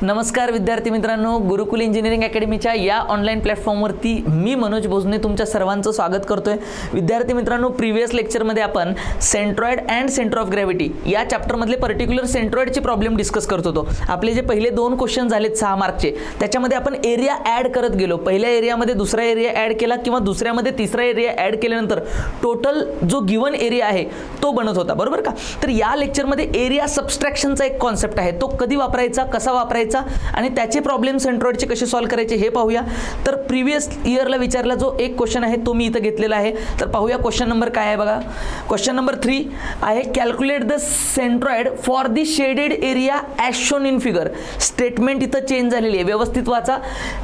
नमस्कार विद्यार्थी मित्रांनो, गुरुकुल इंजिनिअरिंग अकॅडमीच्या या ऑनलाईन प्लॅटफॉर्मवरती मी मनोज भोसने तुमच्या सर्वांचं स्वागत करतोय। विद्यार्थी मित्रांनो, प्रीवियस लेक्चरमध्ये आपण centroid and centre of gravity या चॅप्टरमधले पर्टिक्युलर सेंट्रॉइडचे प्रॉब्लेम डिस्कस करत होतो। आपले जे पहिले 2 क्वेश्चन झालेत 6 मार्कचे, त्याच्यामध्ये आपण एरिया ॲड करत गेलो। पहिल्या एरियामध्ये दुसरा एरिया ॲड केला किंवा दुसऱ्यामध्ये तिसरा एरिया ॲड केल्यानंतर टोटल जो गिवन एरिया आहे तो बनत होता, बरोबर का? तर या लेक्चरमध्ये एरिया सबस्ट्रॅक्शनचा एक कॉन्सेप्ट आहे, तो कधी वापरायचा, कसा वापरायचा आणि त्याचे प्रॉब्लेम सेंट्रॉइडचे कसे सॉल्व्ह करायचे हे पाहूया। तर प्रीवियस इयरला विचारला जो एक क्वेश्चन आहे तो मी इथं घेतलेला आहे। तर पाहूया क्वेश्चन नंबर काय आहे बघा। क्वेश्चन नंबर 3 आहे, calculate the centroid for the shaded area as shown in figure. Statement इथं चेंज झालेली आहे, व्यवस्थित वाचा।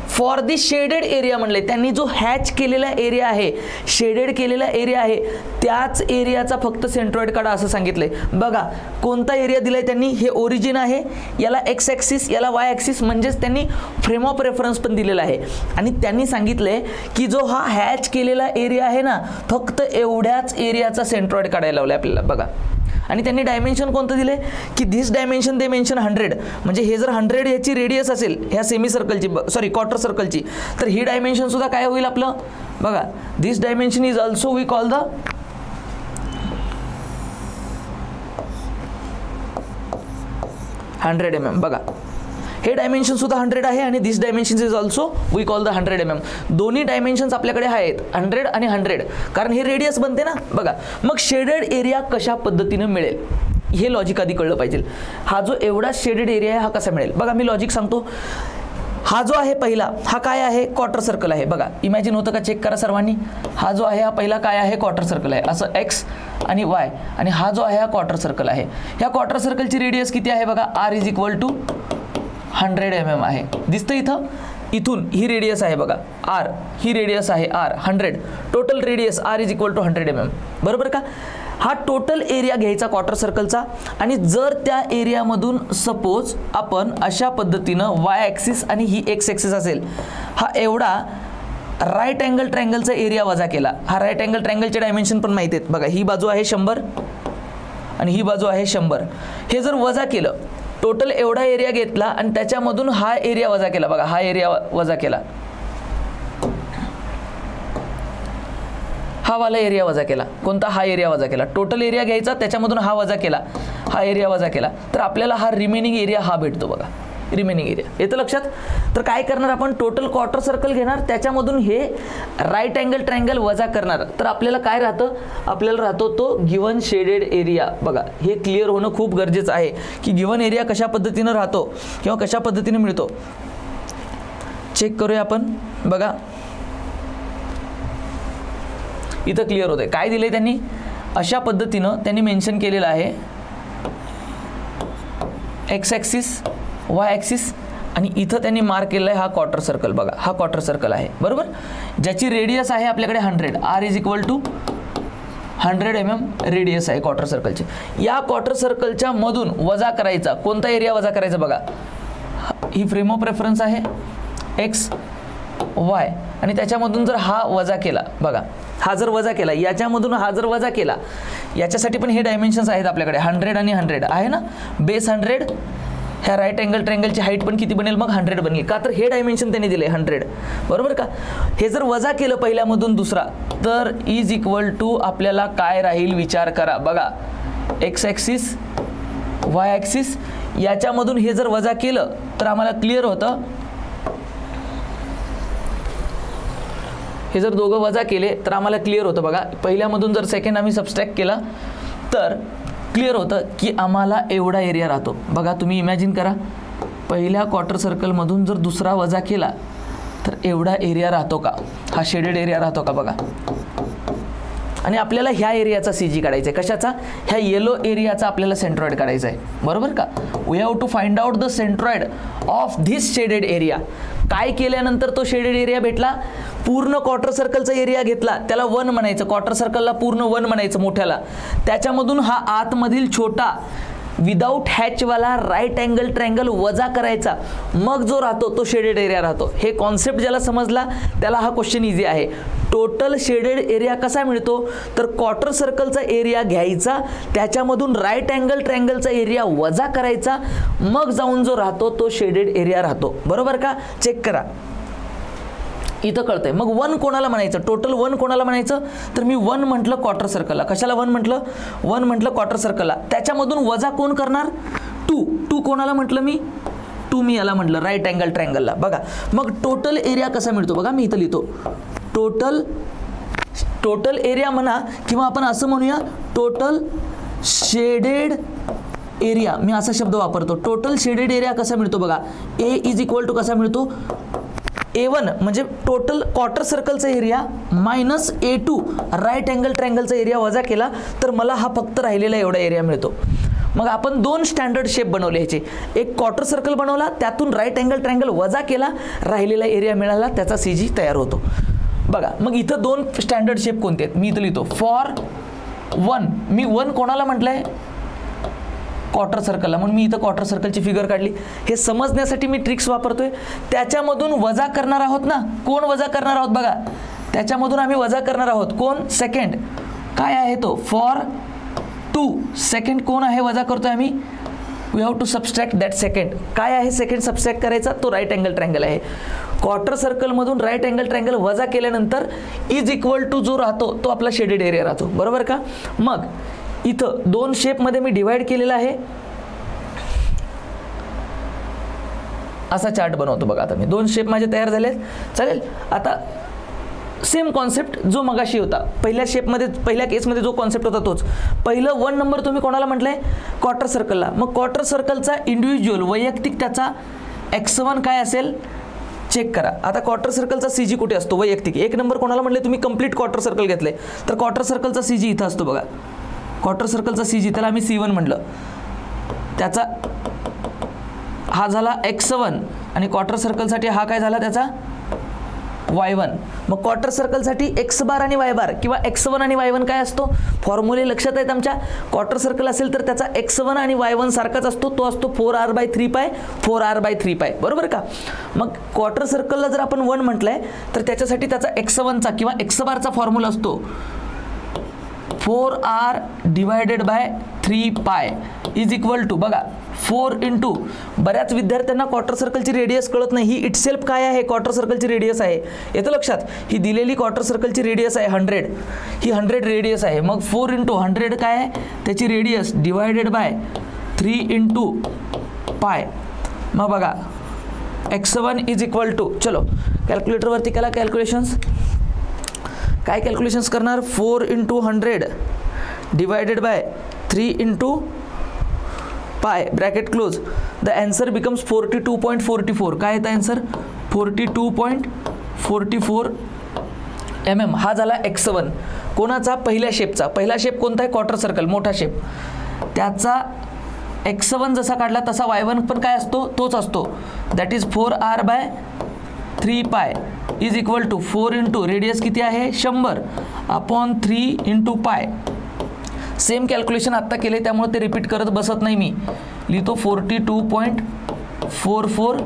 फॉर द शेडेड एरिया म्हणले, त्यांनी जो हॅच केलेला एरिया आहे, शेडेड केलेला एरिया आहे, त्याच एरियाचा फक्त सेंट्रॉइड काढा असं सांगितलंय। बघा कोणता एरिया दिलाय त्यांनी, हे ओरिजिन आहे, याला एक्स ॲक्सिस, याला वाय ॲक्सिस, म्हणजेच त्यांनी फ्रेम ऑफ रेफरन्स पण दिलेला आहे। आणि त्यांनी सांगितलंय की जो हा हॅच केलेला एरिया आहे ना, फक्त एवढ्याच एरियाचा सेंट्रॉइड काढायला लावलाय आपल्याला, बघा। आणि त्यांनी डायमेन्शन कोणतं दिले की धिस डायमेन्शन दे मेन्शन 100, म्हणजे हे जर 100 याची रेडियस असेल ह्या सेमी सर्कलची, सॉरी क्वार्टर सर्कलची, तर ही डायमेन्शन सुद्धा काय होईल आपलं, बघा। This dimension is also we call the 100 mm, बघा हे डायमेन्शन सुद्धा 100 आहे आणि this dimension is also we call the 100 mm। दोन्ही डायमेन्शन्स आपल्याकडे आहेत 100 आणि 100, कारण हे रेडियस बनते ना, बघा। मग शेडेड एरिया कशा पद्धतीने मिळेल हे लॉजिक आधी कळलं पाहिजे। हा जो एवढा शेडेड एरिया आहे हा कसा मिळेल, बघा मी लॉजिक सांगतो। हा जो आहे पहिला, हा काय आहे, क्वार्टर सर्कल आहे, बघा। इमॅजिन होतं का, चेक करा सर्वांनी। हा जो आहे हा पहिला काय आहे, क्वार्टर सर्कल आहे, असं एक्स आणि वाय, आणि हा जो आहे हा क्वार्टर सर्कल आहे। ह्या क्वार्टर सर्कलची रेडियस किती आहे बघा, r is equal to 100 mm आहे, दिसतं इथं। इथून ही रेडियस आहे बघा r, ही रेडियस आहे r 100, total radius r is equal to 100 mm, बरोबर का? हा टोटल एरिया घ्यायचा क्वार्टर सर्कलचा, आणि जर त्या एरियामधून सपोज आपण अशा पद्धतीनं वाय ॲक्सिस आणि ही एक्स ॲक्सिस असेल, हा एवढा राईट अँगल ट्रायंगलचा एरिया वजा केला। हा राईट अँगल ट्रायंगलचे डायमेन्शन पण माहिती आहेत, बघा। ही बाजू आहे 100 आणि ही बाजू आहे 100, हे जर वजा केलं, टोटल एवढा एरिया घेतला आणि त्याच्यामधून हा एरिया वजा केला, बघा हा एरिया वजा केला, हा वाला एरिया वजा केला, कोणता, हा एरिया वजा केला। टोटल एरिया घ्यायचा, त्याच्यामधून हा वजा केला, हा एरिया वजा केला, तर आपल्याला हा रिमेनिंग एरिया हा भेटतो, बघा रिमेनिंग एरिया, येतं लक्षात? तर काय करणार आपण, टोटल क्वार्टर सर्कल घेणार, त्याच्यामधून हे राईट अँगल ट्रायंगल वजा करणार, तर आपल्याला काय राहतं, आपल्याला राहतो तो गिवन शेडेड एरिया। बघा हे क्लिअर होणं खूप गरजेचं आहे की गिवन एरिया कशा पद्धतीनं राहतो किंवा कशा पद्धतीने मिळतो। चेक करूया आपण, बघा इथं क्लिअर होतंय। काय दिलंय त्यांनी, अशा पद्धतीनं त्यांनी मेन्शन केलेलं आहे, एक्स ॲक्सिस, वाय ॲक्सिस, आणि इथं त्यांनी मार्क केलेला आहे हा क्वार्टर सर्कल, बघा हा क्वार्टर सर्कल आहे, बरोबर, ज्याची रेडियस आहे आपल्याकडे 100, r is equal to 100 mm radius आहे क्वार्टर सर्कलची। या क्वार्टर सर्कलच्या मधून वजा करायचा, कोणता एरिया वजा करायचा, बघा ही फ्रेम ऑफ रेफरन्स आहे एक्स वाय, आणि त्याच्यामधून जर हा वजा केला, बघा हा जर वजा केला, याच्यामधून हा जर वजा केला, याच्यासाठी पण हे डायमेन्शन्स आहेत आपल्याकडे 100 आणि 100 आहे ना, बेस 100, ह्या राईट अँगल ट्रायंगलची हाईट पण किती बनेल मग, 100 बनेल, का तर हे डायमेन्शन त्यांनी दिले 100, बरोबर का? हे जर वजा केलं पहिल्यामधून दुसरा, तर इज इक्वल टू आपल्याला काय राहील विचार करा, बघा एक्स ॲक्सिस वाय ॲक्सिस, याच्यामधून हे जर वजा केलं तर आम्हाला क्लिअर होतं, हे जर दोघं वजा केले तर आम्हाला क्लिअर होतं, बघा पहिल्यामधून जर सेकंड आम्ही सबस्ट्रॅक्ट केला तर क्लिअर होतं की आम्हाला एवढा एरिया राहतो। बघा तुम्ही इमॅजिन करा, पहिल्या क्वार्टर सर्कलमधून जर दुसरा वजा केला तर एवढा एरिया राहतो का, हा शेडेड एरिया राहतो का, बघा। आणि आपल्याला ह्या एरियाचा CG काढायचा आहे, कशाचा, ह्या येलो एरियाचा आपल्याला सेंट्रॉइड काढायचा आहे, बरोबर का? We have to find out the centroid of this shaded area. काय केल्यानंतर तो शेडेड एरिया भेटला, पूर्ण क्वार्टर सर्कलचा एरिया घेतला, त्याला 1 म्हणायचं, क्वार्टर सर्कलला पूर्ण 1 म्हणायचं मोठ्याला, त्याच्यामधून हा आतमधील छोटा विदाऊट हॅचवाला राईट अँगल ट्रायंगल वजा करायचा, मग जो राहतो तो शेडेड एरिया राहतो. हे कॉन्सेप्ट ज्याला समजला त्याला हा क्वेश्चन इझी आहे. टोटल शेडेड एरिया कसा मिळतो, तर क्वार्टर सर्कलचा एरिया घ्यायचा, त्याच्यामधून राईट अँगल ट्रायंगलचा एरिया वजा करायचा, मग जाऊन जो राहतो तो शेडेड एरिया राहतो. बरोबर का? चेक करा, इथं कळतंय. मग वन कोणाला म्हणायचं, टोटल वन कोणाला म्हणायचं, तर मी वन म्हटलं क्वार्टर सर्कलला. कशाला वन म्हटलं? वन म्हटलं क्वार्टर सर्कलला. त्याच्यामधून वजा कोण करणार? टू कोणाला म्हटलं मी? टू मी याला म्हटलं राईट अँगल ट्रायंगलला. बघा मग टोटल एरिया कसा मिळतो बघा, मी इथं लिहितो टोटल एरिया म्हणा, किंवा आपण असं म्हणूया टोटल शेडेड एरिया. मी असा शब्द वापरतो. टोटल शेडेड एरिया कसा मिळतो बघा, ए इज इक्वल टू कसा मिळतो, A1 म्हणजे टोटल क्वार्टर सर्कलचा area minus A2 right angle ट्रायंगलचा एरिया वजा केला तर मला हा फक्त राहिलेला एवढा एरिया मिळतो. मग आपण दोन स्टँडर्ड शेप बनवले ह्याचे. एक क्वार्टर सर्कल बनवला, त्यातून राईट अँगल ट्रायंगल वजा केला, राहिलेला एरिया मिळाला, त्याचा CG तयार होतो. बघा मग इथं दोन स्टँडर्ड शेप कोणते आहेत मी इथं लिहितो. फॉर वन, मी वन कोणाला म्हटलंय? क्वार्टर सर्कलला, म्हणून मी इथं क्वार्टर सर्कलची फिगर काढली. हे समजण्यासाठी मी ट्रिक्स वापरतोय. त्याच्यामधून वजा करणार आहोत ना, कोण वजा करणार आहोत बघा, त्याच्यामधून आम्ही वजा करणार आहोत कोण? सेकंड. काय आहे तो? फॉर टू सेकंड कोण आहे वजा करतोय आम्ही? We have to subtract that second. काय आहे सेकंड सबस्ट्रॅक्ट करायचा? तो राईट अँगल ट्रायंगल आहे. क्वार्टर सर्कलमधून राईट अँगल ट्रायंगल वजा केल्यानंतर इज इक्वल टू जो राहतो तो आपला शेडेड एरिया राहतो. बरोबर का? मग इथं दोन शेपमध्ये मी डिवाइड केलेला आहे. असा चार्ट बनवतो बघा. आता मी दोन शेप माझे तयार झाले, चालेल. आता सेम कॉन्सेप्ट जो मगाशी होता पहिल्या शेपमध्ये, पहिल्या केसमध्ये जो कॉन्सेप्ट होता तोच. पहिलं वन नंबर तुम्ही कोणाला म्हटलंय? क्वार्टर सर्कलला. मग क्वार्टर सर्कलचा इंडिव्हिज्युअल वैयक्तिक त्याचा x1 काय असेल चेक करा. आता क्वार्टर सर्कलचा CG कुठे असतो? वैयक्तिक. एक नंबर कोणाला म्हटले तुम्ही? कंप्लीट क्वार्टर सर्कल घेतले तर क्वार्टर सर्कलचा CG इथं असतो बघा. क्वार्टर सर्कलचा CG त्याला आम्ही C1 म्हटलं. त्याचा हा झाला x1 आणि क्वार्टर सर्कलसाठी हा काय झाला त्याचा y1. मग क्वार्टर सर्कलसाठी x बार आणि y बार किंवा x1 आणि y1 काय असतो? फॉर्म्युले लक्षात आहेत आमच्या. क्वार्टर सर्कल असेल तर त्याचा x1 आणि y1 सारखाच असतो, तो असतो 4r/3π 4r/3π. बरोबर का? मग क्वार्टर सर्कलला जर आपण 1 म्हटलंय तर त्याच्यासाठी त्याचा x1चा किंवा x बारचा फॉर्म्युला असतो 4r/3π इज इक्वल टू बघा 4 इंटू. बऱ्याच विद्यार्थ्यांना क्वार्टर सर्कलची रेडियस कळत नाही. ही इटसेल्फ काय आहे? क्वार्टर सर्कलची रेडियस आहे. येतं लक्षात? ही दिलेली क्वार्टर सर्कलची रेडियस आहे 100. ही 100 रेडियस आहे. मग 4 इंटू 100 काय आहे त्याची radius divided by 3 into pi. मग बघा x1 इज इक्वल टू, चलो कॅल्क्युलेटरवरती केला कॅल्क्युलेशन्स. काय कॅल्क्युलेशन्स करणार? 4 into 100 divided by 3 into pi bracket close. The answer becomes 42.44. काय येतं आन्सर? 42.44 mm. हा झाला x1 कोणाचा? पहिल्या शेपचा. पहिला शेप कोणता आहे? क्वार्टर सर्कल, मोठा शेप. त्याचा x1 जसा काढला तसा y1 पण काय असतो? तोच असतो. That is 4r/3π is equal to 4 into radius किती आहे? 100/3 इंटू पाय. सेम कॅल्क्युलेशन आत्ता केले त्यामुळे ते रिपीट करत बसत नाही. मी लिहितो 42.44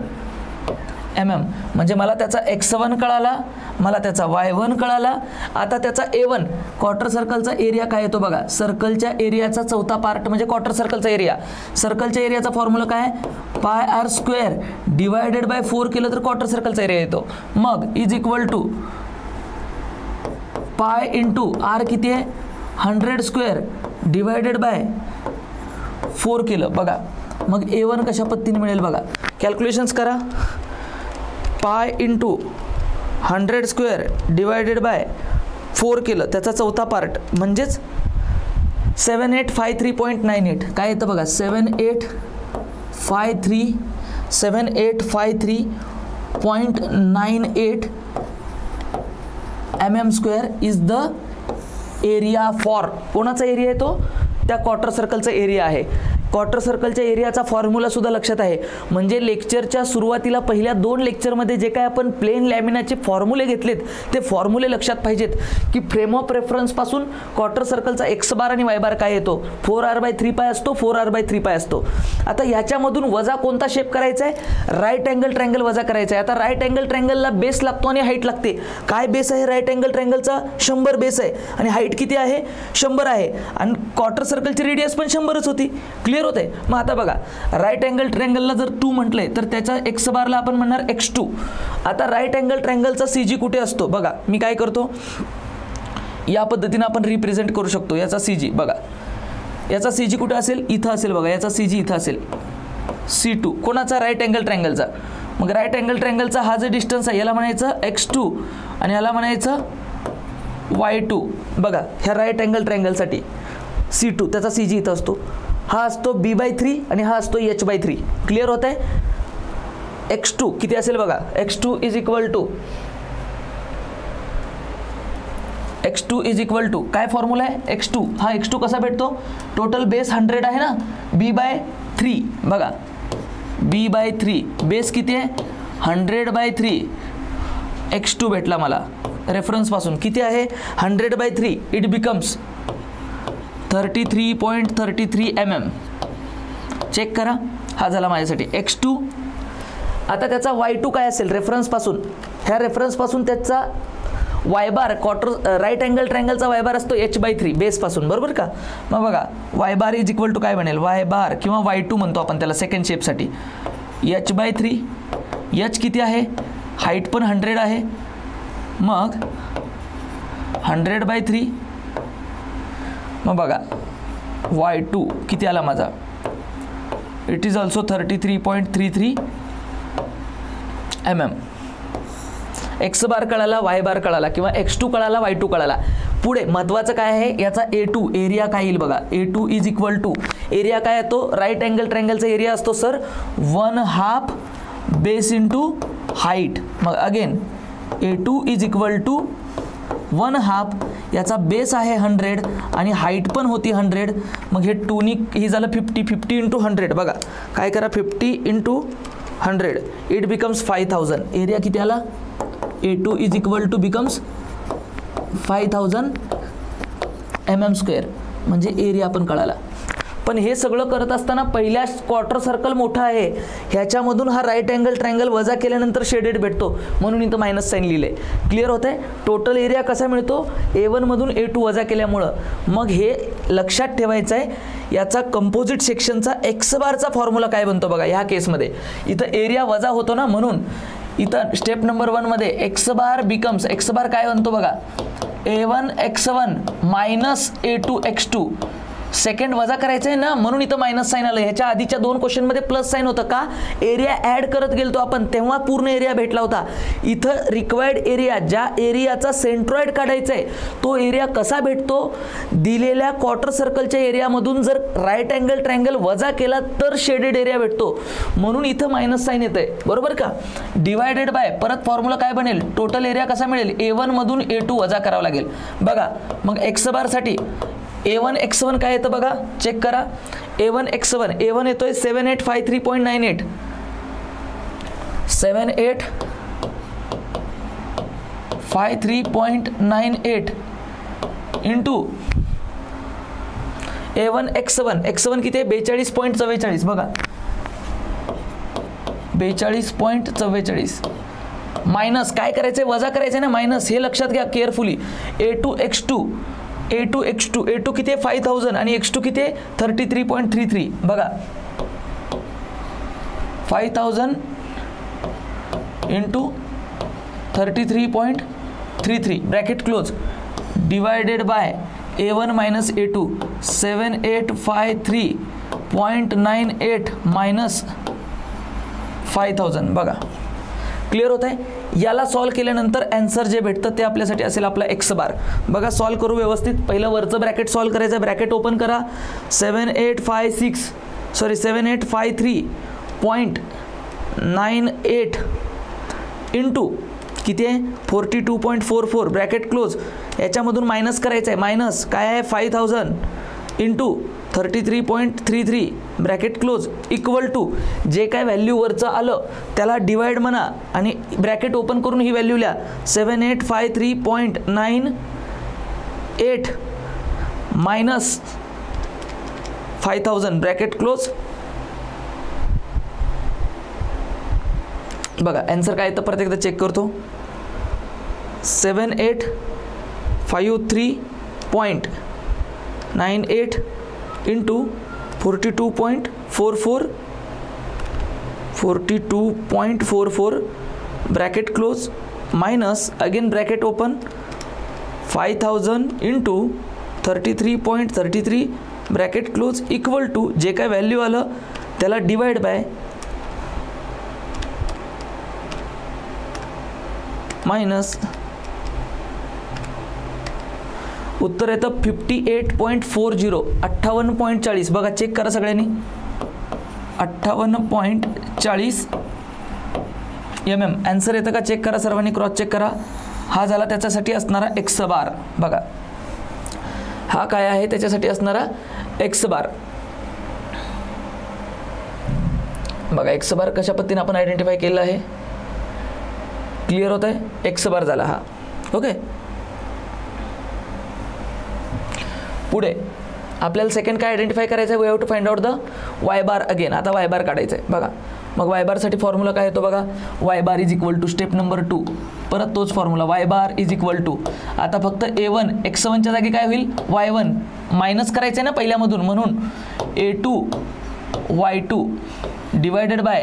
mm. म्हणजे मला त्याचा x1 कळाला, मला त्याचा y1 कळाला. आता त्याचा A1 क्वार्टर सर्कलचा एरिया काय येतो बघा. सर्कलच्या एरियाचा चौथा पार्ट म्हणजे क्वार्टर सर्कलचा एरिया. सर्कलच्या एरियाचा फॉर्म्युला काय? πr² डिवायडेड बाय 4 केलं तर क्वार्टर सर्कलचा एरिया येतो. मग is equal to pi into r किती आहे? 100² डिवायडेड बाय 4 केलं बघा. मग A1 कशा पद्धतीने मिळेल बघा. कॅल्क्युलेशन्स करा. पाय इंटू 100² डिवायडेड बाय 4 केलं त्याचा चौथा पार्ट म्हणजेच 7853.98. काय येतं बघा? 7853.98 mm² is the area for. कोणाचा एरिया आहे तो? त्या क्वार्टर सर्कलचा एरिया आहे. क्वार्टर सर्कलच्या एरियाचा फॉर्म्युला सुद्धा लक्षात आहे. म्हणजे लेक्चरच्या सुरुवातीला पहिल्या 2 लेक्चरमध्ये जे काय आपण प्लेन लॅमिनाचे फॉर्म्युले घेतलेत ते फॉर्म्युले लक्षात पाहिजेत की फ्रेम ऑफ रेफरन्सपासून क्वार्टर सर्कलचा एक्स बार आणि वाय बार काय येतो, 4r/3π असतो, 4r/3π असतो. आता याच्यामधून वजा कोणता शेप करायचा आहे, राईट अँगल ट्रायंगल वजा करायचा आहे. आता राईट अँगल ट्रायंगलला बेस लागतो आणि हाईट लागते. काय बेस आहे राईट अँगल ट्रायंगलचा, 100 बेस आहे आणि हाईट किती आहे, 100 आहे आणि क्वार्टर सर्कलची रेडियस पण 100च होती. क्लिअर होते. मग आता बघा राईट अँगल ट्रायंगलला जर 2 म्हटलंय तर त्याच्या एक्स बारला आपण म्हणणार x2. आता राईट अँगल ट्रायंगलचा CG कुठे असतो बघा, मी काय करतो या पद्धतीने आपण रिप्रेझेंट करू शकतो. याचा CG बघा, याचा CG कुठे असेल, इथं असेल बघा, याचा CG इथं असेल C2. कोणाचा, राईट अँगल ट्रायंगलचा. मग राईट अँगल ट्रायंगलचा हा जो डिस्टन्स आहे याला म्हणायचं x2 आणि याला म्हणायचं y2. बघा ह्या राईट अँगल ट्रायंगलसाठी C2 त्याचा CG इथं असतो, हा असतो b/3 आणि हा असतो h/3. क्लिअर होत आहे. x2 किती असेल बघा, x2 इज इक्वल टू काय फॉर्म्युला आहे, x2 हा x2 कसा भेटतो, टोटल बेस 100 आहे ना, b/3 बघा, b/3 बेस किती आहे 100/3. x2 भेटला मला रेफरन्स पासून किती आहे 100/3. It becomes 33.33 mm. चेक करा, हा झाला माझ्यासाठी x2. आता त्याचा y2 काय असेल रेफरन्स पासून, ह्या रेफरन्स पासून त्याचा y bar quarter right angle ट्रायंगलचा y बार असतो h/3 बेस पासून, बरोबर का. मग बघा y bar is equal to काय बनेल, y बार किंवा y2 म्हणतो आपण त्याला सेकंड शेपसाठी, h/3. h किती आहे, हाईट पण 100 आहे, मग 100/3. मग बघा y2 किती आला माझा, it is also 33.33 mm. X bar कळाला, वाय बार कळाला किंवा x2 कळाला, y2 कळाला. पुढे महत्त्वाचं काय आहे, याचा A2 एरिया काय येईल बघा, A2 is equal to area काय येतो, राईट अँगल ट्रायंगलचा एरिया असतो सर 1/2 बेस इंटू हाईट. मग again A2 is equal to 1/2, याचा बेस आहे 100 आणि हाईट पण होती 100. मग हे 2नी ही झालं 50 इंटू 100. बघा काय करा, 50 इंटू 100 इट बिकम्स 5000. एरिया किती आला, A2 is equal to becomes 5000 mm². म्हणजे एरिया पण कळाला. पण हे सगळं करत असताना पहिल्या क्वार्टर सर्कल मोठा आहे, ह्याच्यामधून हा राईट अँगल ट्रायंगल वजा केल्यानंतर शेडेड भेटतो, म्हणून इथं मायनस साईन लिहिलंय. क्लिअर होत आहे. टोटल एरिया कसा मिळतो, A1 मधून A2 वजा केल्यामुळं. मग हे लक्षात ठेवायचं आहे, याचा कंपोजिट सेक्शनचा एक्स बारचा फॉर्म्युला काय बनतो बघा. ह्या केसमध्ये इथं एरिया वजा होतो ना, म्हणून इथं स्टेप नंबर 1 मध्ये एक्स बार बिकम्स, एक्स बार काय बनतो बघा, A1 x1 minus A2 x2. Second वजा करायचं आहे ना, म्हणून इथं मायनस साईन आलं. ह्याच्या आधीच्या 2 क्वेश्चनमध्ये प्लस साईन होतं का, एरिया ॲड करत गेलतो आपण तेव्हा पूर्ण एरिया भेटला होता. इथं रिक्वायर्ड एरिया, ज्या एरियाचा सेंट्रॉइड काढायचा आहे तो एरिया कसा भेटतो, दिलेल्या क्वार्टर सर्कलच्या एरियामधून जर राईट अँगल ट्रायंगल वजा केला तर शेडेड एरिया भेटतो, म्हणून इथं मायनस साईन येतं आहे, बरोबर का. डिवायडेड बाय परत फॉर्म्युला काय बनेल, टोटल एरिया कसा मिळेल, A1 मधून A2 वजा करावं लागेल. बघा मग एक्स बारसाठी A1 x1 काय येतं बघा, चेक करा. A1 x1 A1 येतोय 7853.98 7853.98 इंटू A1 x1 किती आहे 42.44 बघा 42.44 मायनस काय करायचंय, वजा करायचंय ना, मायनस. हे लक्षात घ्या केअरफुली. A2 x2 किती आहे 5000 आणि x2 किती आहे 33.33 बघा 5000 into 33.33 bracket close divided by A1 minus A2 7853.98 minus 5000 बघा. क्लिअर होत आहे. याला सॉल्व केल्यानंतर आन्सर जे भेटतं ते आपल्यासाठी असेल आपला एक्स बार. बघा सॉल्व करू व्यवस्थित. पहिलं वरचं ब्रॅकेट सॉल्व करायचं, ब्रॅकेट ओपन करा. 7853.98 इंटू किती आहे 42.44 ब्रॅकेट क्लोज. याच्यामधून मायनस करायचं आहे, मायनस काय आहे 5000 into 33.33 bracket close equal to जे काय व्हॅल्यू वरचं आलं त्याला डिवाइड म्हणा आणि ब्रॅकेट ओपन करून ही व्हॅल्यू लिहा 7853.98 मायनस 5000 ब्रॅकेट क्लोज. बघा आन्सर काय तर परत एकदा चेक करतो. 7853.98 into 42.44 bracket close minus again bracket open 5000 into 33.33 bracket close equal to जे काय व्हॅल्यू आलं त्याला डिवाइड बाय मायनस उत्तर येतं 58.40 58.40. बघा चेक करा सगळ्यांनी 58.40 mm आन्सर येतं का चेक करा सर्वांनी, क्रॉस चेक करा. हा झाला त्याच्यासाठी असणारा एक्स बार. बघा हा काय आहे त्याच्यासाठी असणारा एक्स बार. बघा एक्स बार कशा पद्धतीने आपण आयडेंटिफाय केलेला आहे, क्लिअर होत आहे. एक्स बार झाला हा. ओके पुढे आपल्याला सेकंड काय आयडेंटिफाय करायचं आहे, we have to find out the Y bar again. आता वाय बार काढायचं आहे. बघा मग वाय बारसाठी फॉर्म्युला काय येतो बघा, Y bar is equal to step number 2 परत तोच formula Y bar is equal to. आता फक्त A1 x1च्या जागी काय होईल y1 मायनस करायचं आहे ना पहिल्यामधून, म्हणून A2 y2 divided by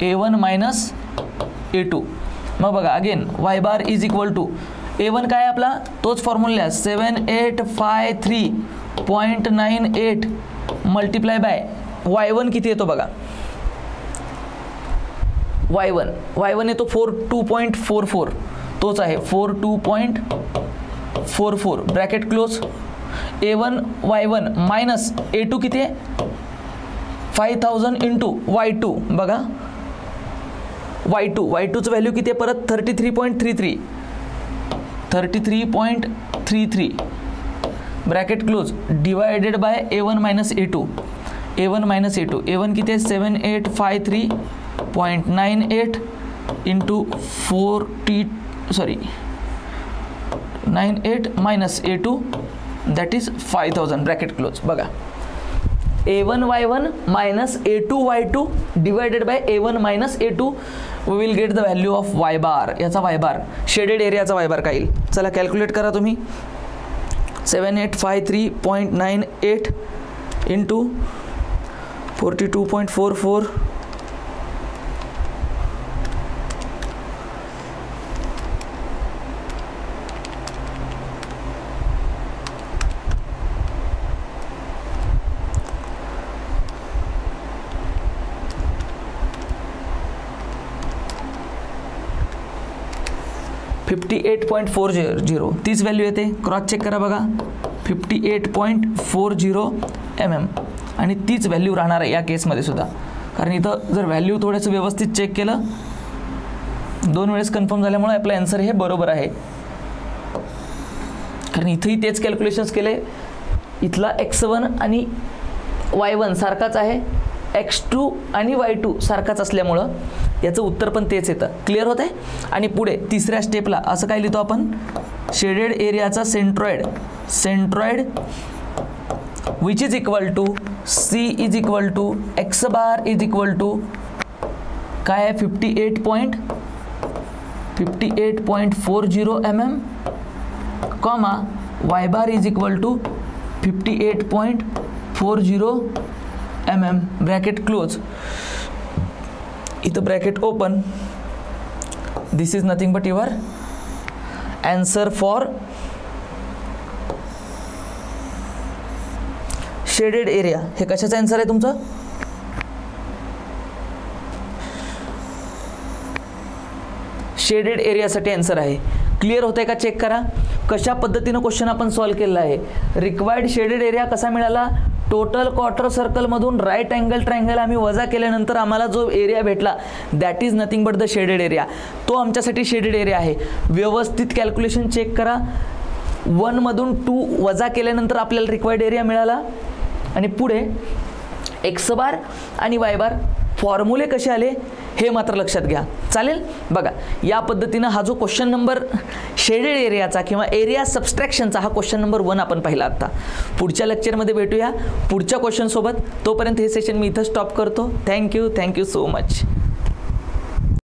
A1 minus A2. मग बघा again Y bar is equal to A1 काय आपला तोच फॉर्म्युला 7853.98 मल्टिप्लाय बाय y1 किती येतो बघा, y1 येतो 42.44 तोच आहे 42.44 bracket close. A1 y1 minus A2 किती आहे 5000 इंटू y2. बघा y2चं व्हॅल्यू किती आहे परत 33.33 bracket close divided by A1 minus A2. A1 किती आहे 7853.98 into 98 minus A2 that is 5000 bracket close. बघा A1 y1 minus A2 y2 divided by A1 minus A2 we will get the value of Y bar. याचा Y bar shaded एरियाचा Y bar काय येईल चला calculate करा तुम्ही. 7853.98 into 42.44 58.40 तीच value येते. क्रॉस चेक करा बघा 58.40 mm आणि तीच व्हॅल्यू राहणार आहे या केसमध्ये सुद्धा, कारण इथं जर व्हॅल्यू थोडंसं व्यवस्थित चेक केलं 2 वेळेस कन्फर्म झाल्यामुळे आपलं आन्सर हे बरोबर आहे. कारण इथंही तेच कॅल्क्युलेशन्स केले. इथला x1 आणि y1 सारखाच आहे, x2 आणि y2 सारखाच असल्यामुळं याचं उत्तर पण तेच येतं. क्लिअर होत आहे. आणि पुढे तिसऱ्या स्टेपला असं काय लिहितो आपण, शेडेड एरियाचा centroid which is equal to C is equal to X bar is equal to काय आहे 58.40 mm comma Y bar is equal to 58.40 mm bracket close. इथं bracket open. This is nothing but your answer for shaded area. हे कशाचं answer आहे तुमचं, शेडेड एरियासाठी answer आहे. क्लिअर होतंय का चेक करा कशा पद्धतीनं क्वेश्चन आपण सॉल्व्ह केलेला आहे. रिक्वायर्ड शेडेड एरिया कसा मिळाला, टोटल क्वार्टर सर्कलमधून राईट अँगल ट्रायंगल आम्ही वजा केल्यानंतर आम्हाला जो एरिया भेटला that is nothing but the shaded area. तो आमच्यासाठी शेडेड एरिया आहे. व्यवस्थित कॅल्क्युलेशन चेक करा. 1 मधून 2 वजा केल्यानंतर आपल्याला रिक्वायर्ड एरिया मिळाला आणि पुढे एक्स बार आणि वाय बार फॉर्म्युले कसे आले हे मात्र लक्षात घ्या. चालेल. बघा या पद्धतीनं हा जो क्वेश्चन नंबर शेडेड एरियाचा किंवा एरिया सबस्ट्रॅक्शनचा हा क्वेश्चन नंबर 1 आपण पाहिला. आता पुढच्या लेक्चरमध्ये भेटूया पुढच्या क्वेश्चनसोबत. तोपर्यंत हे सेशन मी इथं स्टॉप करतो. Thank you so much.